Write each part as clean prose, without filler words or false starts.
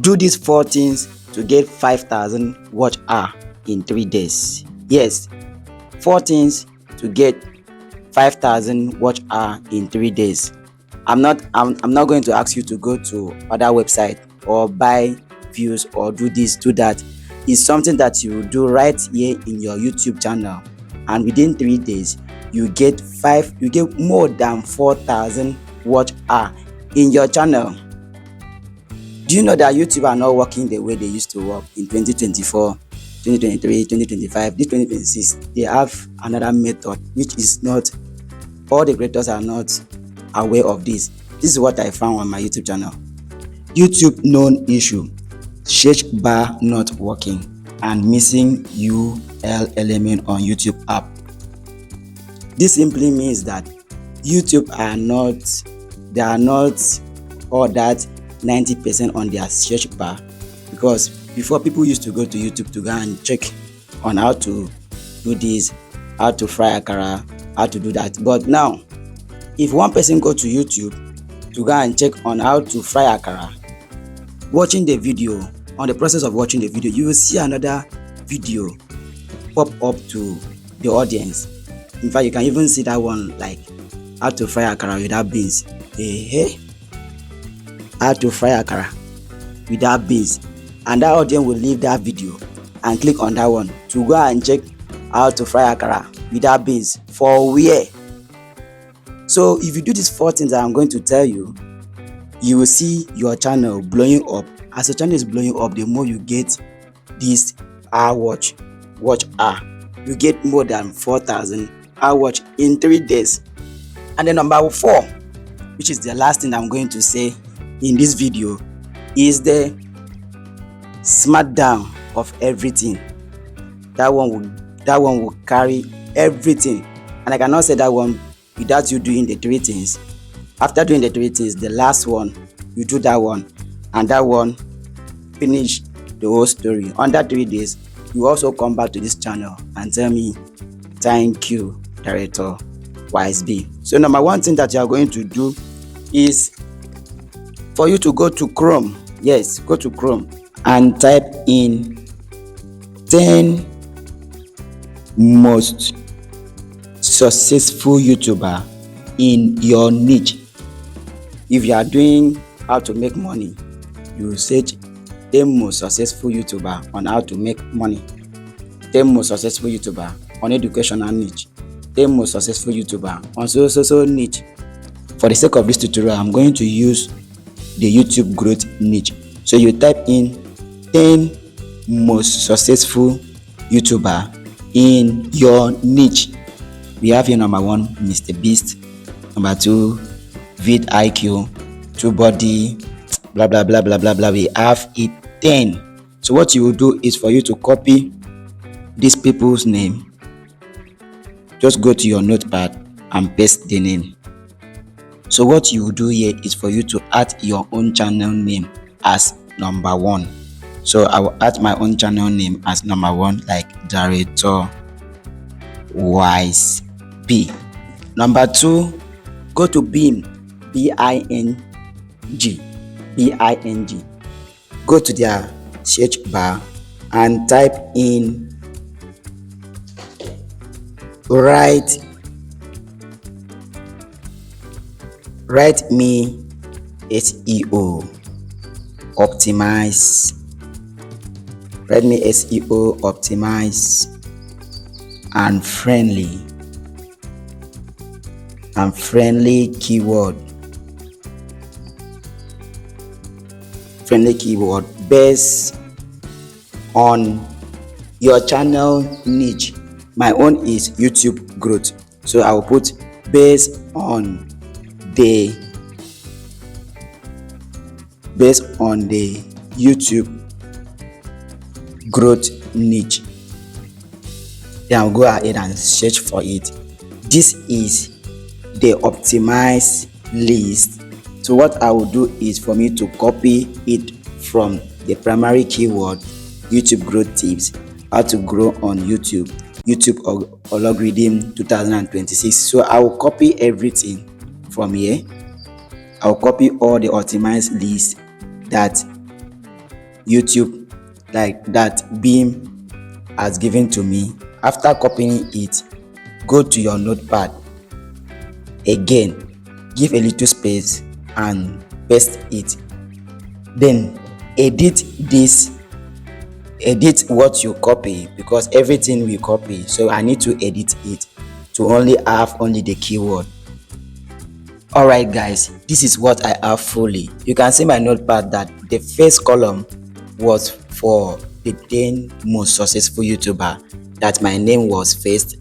Do these 4 things to get 5,000 watch hour in 3 days. Yes, 4 things to get 5,000 watch hour in 3 days. I'm not going to ask you to go to other website or buy views or do this, do that. It's something that you do right here in your YouTube channel, and within 3 days you get more than 4,000 watch hour in your channel. Do you know that YouTube are not working the way they used to work in 2024, 2023, 2025, this 2026? They have another method which is not, all the creators are not aware of this. This is what I found on my YouTube channel. YouTube known issue: search bar not working and missing UL element on YouTube app. This simply means that YouTube are not all that 90% on their search bar, because before people used to go to YouTube to go and check on how to do this, how to fry akara, how to do that. But now, if one person go to YouTube to go and check on how to fry akara, watching the video, on the process of watching the video, you will see another video pop up to the audience. In fact, you can even see that one, like how to fry akara without beans. How to fry akara without beans, and that audience will leave that video and click on that one to go and check how to fry akara without beans for where. So if you do these 4 things that I'm going to tell you, you will see your channel blowing up. As your channel is blowing up, the more you get this watch hour, you get more than 4,000 hour watch in 3 days. And then number 4, which is the last thing I'm going to say in this video, is the smart down of everything. That one will carry everything, and I cannot say that one without you doing the 3 things. After doing the 3 things, the last one, you do that one, and that one finish the whole story. Under 3 days, you also come back to this channel and tell me, thank you, Director Wiseby. So number 1 thing that you are going to do is for you to go to Chrome. Yes, go to Chrome and type in 10 most successful YouTuber in your niche. If you are doing how to make money, you search 10 most successful YouTuber on how to make money, 10 most successful YouTuber on educational niche, 10 most successful YouTuber on so niche. For the sake of this tutorial, I'm going to use the YouTube growth niche. So you type in 10 most successful YouTuber in your niche. We have here number 1, Mr. Beast. Number 2, vidIQ, TubeBuddy, blah blah blah blah blah blah. We have it 10. So what you will do is for you to copy these people's name. Just go to your notepad and paste the name. So what you will do here is for you to add your own channel name as number 1. So I will add my own channel name as number 1, like Director Wiseby. Number 2, go to Bing, Bing. Go to their search bar and type in write me SEO optimize. Write me SEO optimize and friendly keyword. Friendly keyword based on your channel niche. My own is YouTube growth, so I will put based on the YouTube growth niche. Then I'll go ahead and search for it. This is the optimized list. So what I will do is for me to copy it from the primary keyword, YouTube growth tips, how to grow on YouTube algorithm 2026. So I will copy everything from here. I'll copy all the optimized lists that YouTube like that Beam has given to me. After copying it, go to your notepad again, give a little space and paste it. Then edit what you copy, because everything we copy, so I need to edit it to only have the keyword. Alright guys, this is what I have fully. You can see my notepad that the first column was for the 10 most successful YouTuber, that my name was first.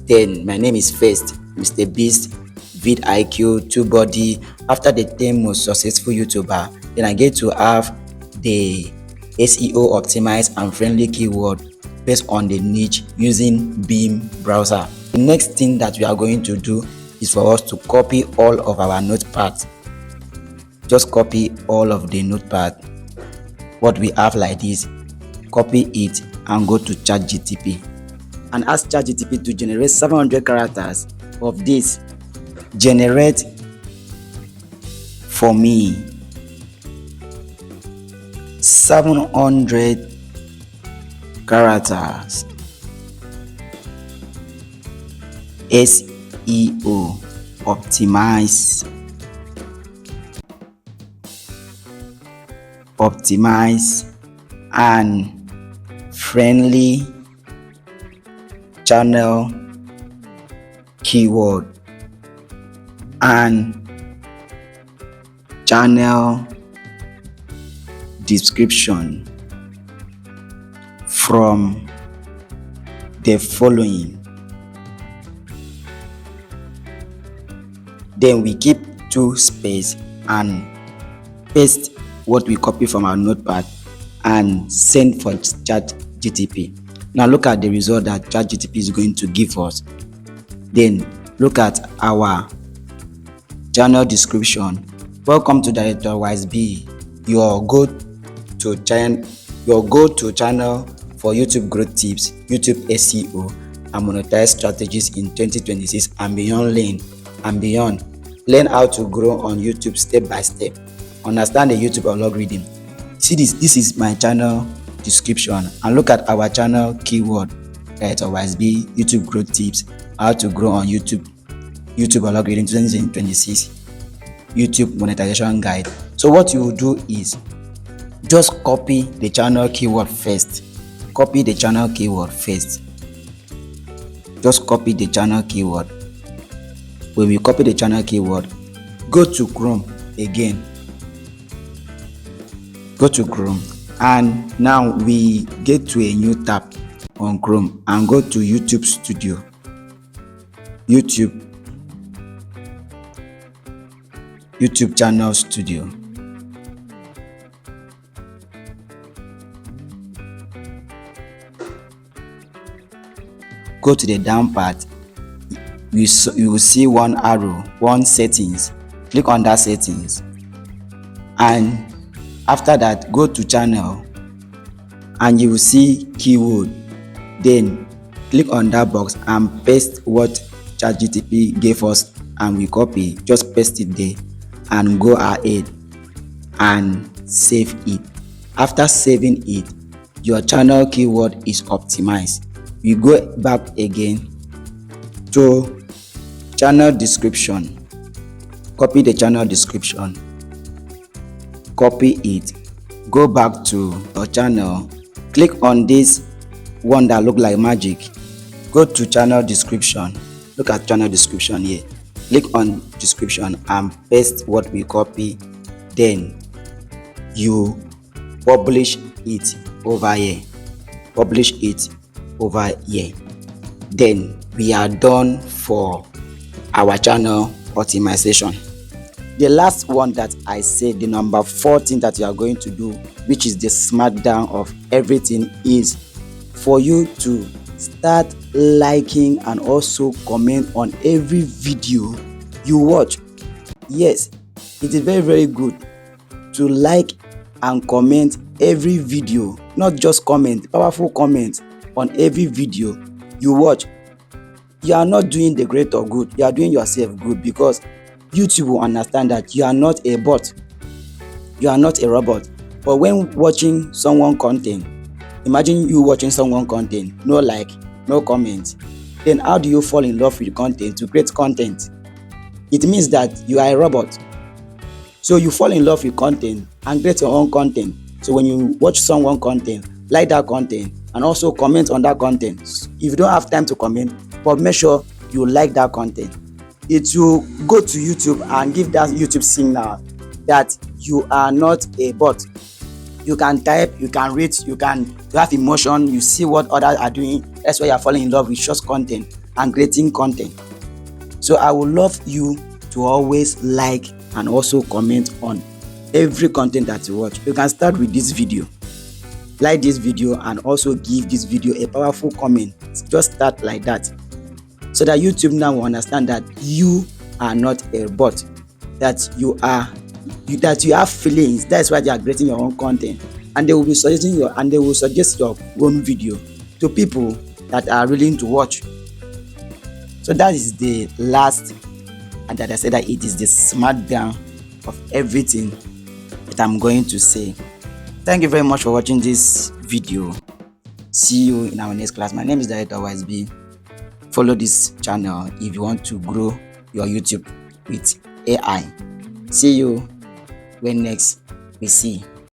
Then my name is first, Mr. Beast, vidIQ, TubeBuddy. After the 10 most successful YouTuber, then I get to have the SEO optimized and friendly keyword based on the niche using Beam browser. The next thing that we are going to do is for us to copy all of our notepads. Just copy all of the notepad, what we have like this, copy it and go to ChatGPT and ask ChatGPT to generate 700 characters of this. Generate for me 700 characters SEO optimize and friendly channel keyword and channel description from the following. Then we keep 2 space and paste what we copy from our notepad and send for ChatGPT. Now look at the result that ChatGPT is going to give us. Then look at our channel description. Welcome to Director YSB, your go-to channel for YouTube growth tips, YouTube SEO, and monetize strategies in 2026 and beyond. Learn how to grow on YouTube step by step. Understand the YouTube algorithm. See this is my channel description, and look at our channel keyword, right? Or YSB YouTube growth tips, how to grow on YouTube algorithm 2026, YouTube monetization guide. So what you will do is just copy the channel keyword first. Just copy the channel keyword. When we copy the channel keyword, go to Chrome again. And now we get to a new tab on Chrome and go to YouTube Studio. YouTube channel studio. Go to the down part. You will see one arrow, settings. Click on that settings, and after that go to channel and you will see keyword. Then click on that box and paste what ChatGPT gave us, and we copy. Just paste it there and go ahead and save it. After saving it, your channel keyword is optimized. You go back again to channel description. Copy the channel description, copy it, go back to your channel, click on this one that look like magic, go to channel description. Look at channel description here. Click on description and paste what we copy. Then you publish it over here. Then we are done for our channel optimization. The last one that I said, the number 14 that you are going to do, which is the smackdown of everything, is for you to start liking and also comment on every video you watch. Yes, it is very, very good to like and comment every video, not just comment, powerful comments on every video you watch. You are not doing the greater good, you are doing yourself good, because YouTube will understand that you are not a bot, you are not a robot. But when watching someone content, imagine you watching someone content, no like, no comment, then how do you fall in love with content to create content? It means that you are a robot. So you fall in love with content and create your own content. So when you watch someone content, like that content and also comment on that content. If you don't have time to comment, but make sure you like that content. It will go to YouTube and give that YouTube signal that you are not a bot. You can type, you can read, you have emotion, you see what others are doing. That's why you are falling in love with short content and creating content. So I would love you to always like and also comment on every content that you watch. You can start with this video. Like this video and also give this video a powerful comment. Just start like that, so that YouTube now will understand that you are not a bot, that you have feelings. That's why they are creating your own content, and they will suggest your own video to people that are willing to watch. So that is the last, and that I said that it is the smackdown of everything that I'm going to say. Thank you very much for watching this video. See you in our next class. My name is Director YSB. Follow this channel if you want to grow your YouTube with AI. See you when next we see.